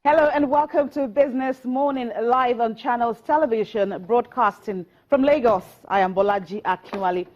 Hello and welcome to Business Morning live on Channels Television, broadcasting from Lagos. I am Bolaji Akinwale.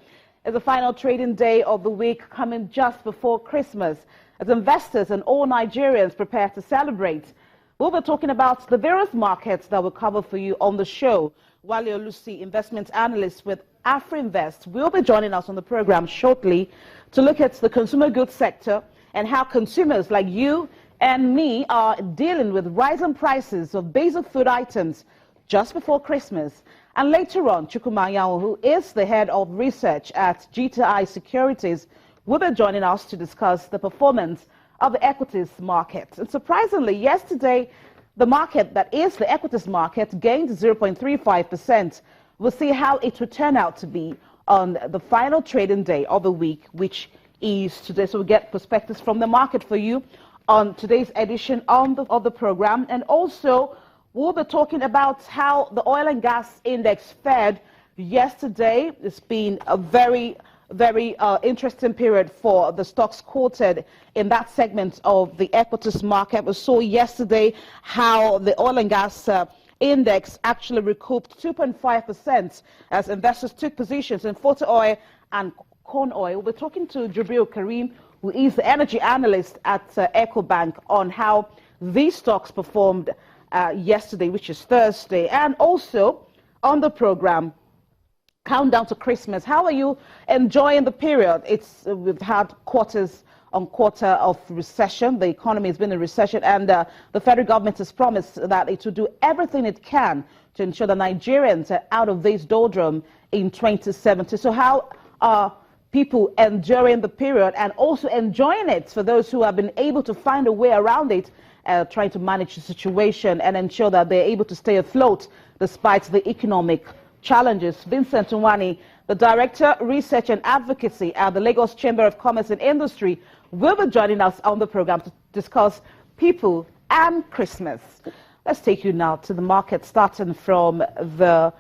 It's the final trading day of the week, coming just before Christmas, as investors and all Nigerians prepare to celebrate. We'll be talking about the various markets that we'll cover for you on the show. Wale Olusi, investment analyst with AfriInvest, will be joining us on the program shortly to look at the consumer goods sector and how consumers like you and me are dealing with rising prices of basic food items just before Christmas. And later on, Chukwuma Anyanwu, who is the head of research at GTI Securities, will be joining us to discuss the performance of the equities market. And surprisingly, yesterday, the market, that is the equities market, gained 0.35%. We'll see how it will turn out to be on the final trading day of the week, which is today. So we'll get perspectives from the market for you on today's edition of the program. And also, we'll be talking about how the oil and gas index fared yesterday. It's been a very interesting period for the stocks quoted in that segment of the equities market. We saw yesterday how the oil and gas index actually recouped 2.5% as investors took positions in photo oil and corn oil. We're talking to Jubril Karim, who is the energy analyst at EcoBank, on how these stocks performed yesterday, which is Thursday. And also on the program, countdown to Christmas. How are you enjoying the period? We've had quarters on quarter of recession. The economy has been in recession, and the federal government has promised that it will do everything it can to ensure that Nigerians are out of this doldrum in 2070. So how are people enduring the period and also enjoying it for those who have been able to find a way around it, trying to manage the situation and ensure that they're able to stay afloat despite the economic challenges? Vincent Nwani, the Director, Research and Advocacy at the Lagos Chamber of Commerce and Industry, will be joining us on the program to discuss people and Christmas. Let's take you now to the market, starting from the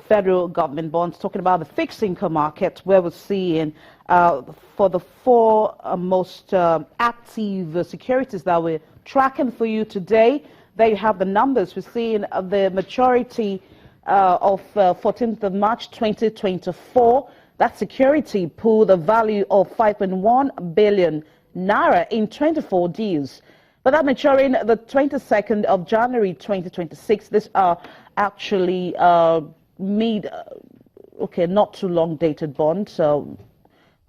federal government bonds, talking about the fixed income market, where we're seeing for the four most active securities that we're tracking for you today. There you have the numbers. We're seeing the maturity of 14th of March 2024. That security pulled a value of 5.1 billion naira in 24 deals. But that maturing the 22nd of January 2026. These are actually not too long dated bonds. So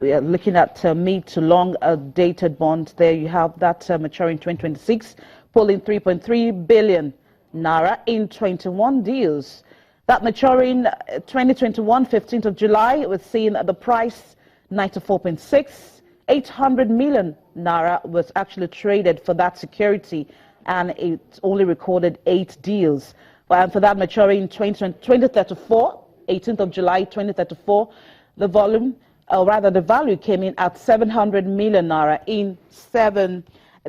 we are looking at mid to long dated bonds. There you have that maturing 2026, pulling 3.3 billion naira in 21 deals. That maturing 2021, 15th of July, we're seeing the price 94.6. 800 million naira was actually traded for that security, and it only recorded 8 deals. And for that maturing 2034, 18th of July 2034, the volume, or rather the value, came in at 700 million naira in 7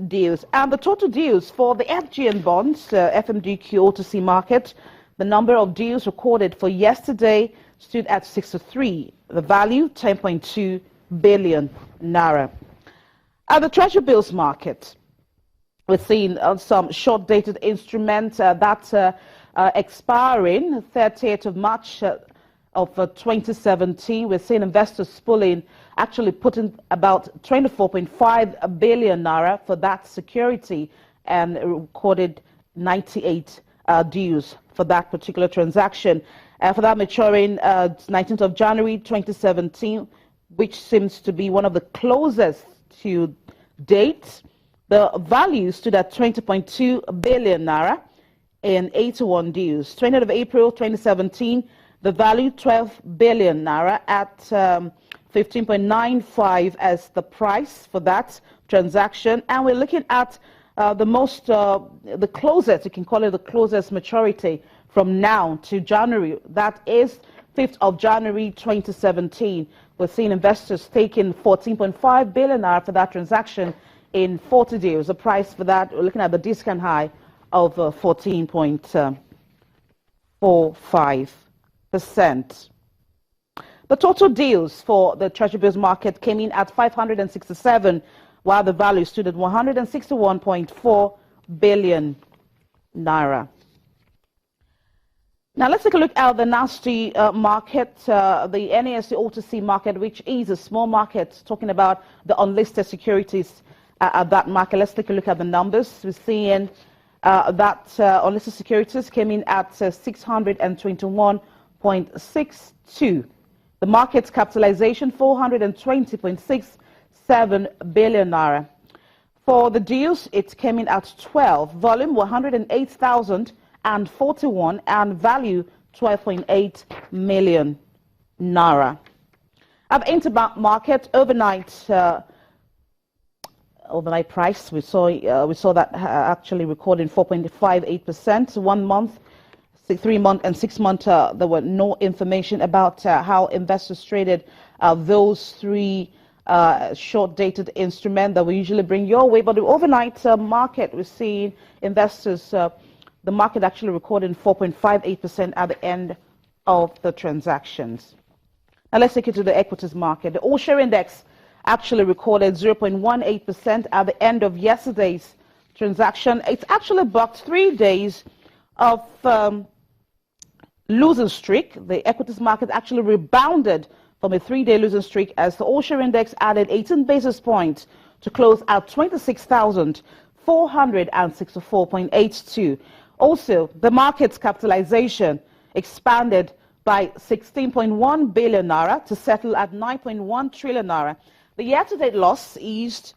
deals. And the total deals for the FGN bonds, FMDQ OTC market, the number of deals recorded for yesterday stood at 63. The value, 10.2 billion naira. At the Treasury bills market, we're seeing some short-dated instruments that expiring 30th of March of 2017. We're seeing investors actually putting about 24.5 billion naira for that security, and recorded 98 deals for that particular transaction. For that maturing 19th of January 2017, which seems to be one of the closest to date, the value stood at 20.2 billion naira in 81 deals. 20th of April 2017, the value 12 billion naira at 15.95 as the price for that transaction. And we're looking at the closest, you can call it the closest maturity from now to January. That is 5th of January 2017. We're seeing investors taking 14.5 billion naira for that transaction in 40 deals. The price for that, we're looking at the discount high of 14.45%. The total deals for the Treasury bills market came in at 567, while the value stood at 161.4 billion naira. Now let's take a look at the nasty market, the NSE OTC market, which is a small market, talking about the unlisted securities at that market. Let's take a look at the numbers. We're seeing that unlisted securities came in at 621.62. The market's capitalization 420.67 billion naira. For the deals, it came in at 12. Volume 108,041 and value 12.8 million naira. At the interbank market, overnight price, we saw that actually recording 4.58%. 1 month, 3 month, and 6 month. There were no information about how investors traded those three short-dated instruments that we usually bring your way. But the overnight market, we're seeing investors, the market actually recording 4.58% at the end of the transactions. Now let's take it to the equities market. The all-share index actually recorded 0.18% at the end of yesterday's transaction. It's actually bucked 3 days of losing streak. The equities market actually rebounded from a 3-day losing streak as the all-share index added 18 basis points to close at 26,464.82. Also, the market's capitalization expanded by 16.1 billion naira to settle at 9.1 trillion naira. The year-to-date loss eased